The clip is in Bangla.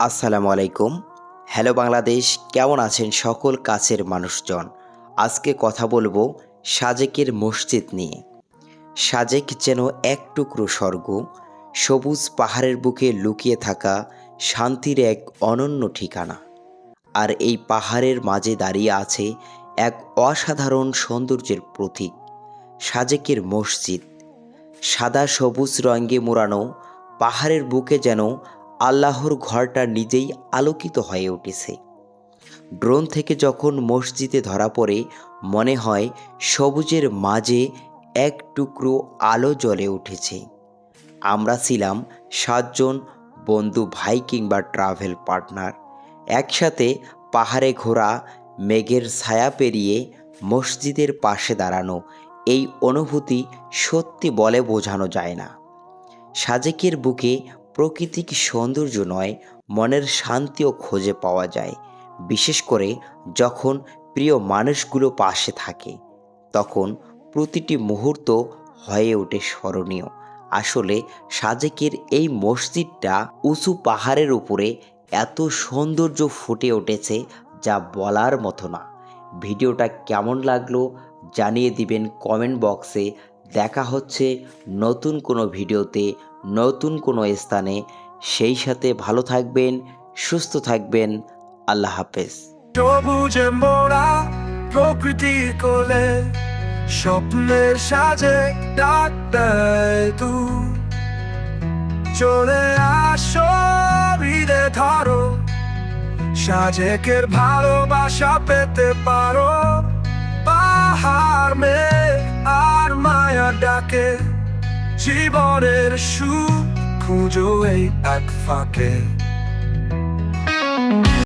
আসসালামু আলাইকুম। হ্যালো বাংলাদেশ, কেমন আছেন সকল কাছের মানুষজন? আজকে কথা বলবো সাজেকের মসজিদ নিয়ে। সাজেক যেন এক টুকরো স্বর্গ, সবুজ পাহাড়ের বুকে লুকিয়ে থাকা শান্তির এক অনন্য ঠিকানা। আর এই পাহাড়ের মাঝে দাঁড়িয়ে আছে এক অসাধারণ সৌন্দর্যের প্রতীক, সাজেকের মসজিদ। সাদা সবুজ রঙে মোড়ানো পাহাড়ের বুকে যেন আল্লাহর ঘরটা নিজেই আলোকিত হয়ে উঠেছে। ড্রোন থেকে যখন মসজিদে ধরা পড়ে মনে হয় সবুজের মাঝে এক টুকরো আলো জ্বলে উঠেছে। আমরা ছিলাম 7 জন বন্ধু, ভাই কিংবা ট্রাভেল পার্টনার। একসাথে পাহাড়ে ঘোরা, মেঘের ছায়া পেরিয়ে মসজিদের পাশে দাঁড়ানো, এই অনুভূতি সত্যি বলে বোঝানো যায় না। সাজেকের বুকে প্রাকৃতিক সৌন্দর্য নয়, মনের শান্তিও খুঁজে পাওয়া যায়। বিশেষ করে যখন প্রিয় মানুষগুলো পাশে থাকে, তখন প্রতিটি মুহূর্ত হয়ে ওঠে স্মরণীয়। আসলে সাজেকের এই মসজিদটা উঁচু পাহাড়ের উপরে এত সৌন্দর্য ফুটে উঠেছে যা বলার মতো না। ভিডিওটা কেমন লাগলো জানিয়ে দিবেন কমেন্ট বক্সে। দেখা হচ্ছে নতুন কোনো ভিডিওতে, নতুন কোনো স্থানে। সেই সাথে ভালো থাকবেন, সুস্থ থাকবেন। আল্লাহ হাফেজ। সবুজে মোড়া প্রকৃতির কোলে স্বপ্নের সাজে ডাক দেয় তুই। চলে আসো হৃদে ধরো, সাজেকের ভালোবাসা পেতে পারো। পাহাড় মেঘ আর মায়া ডাকে, জীবনের সুখ খুঁজো এই এক ফাঁকে।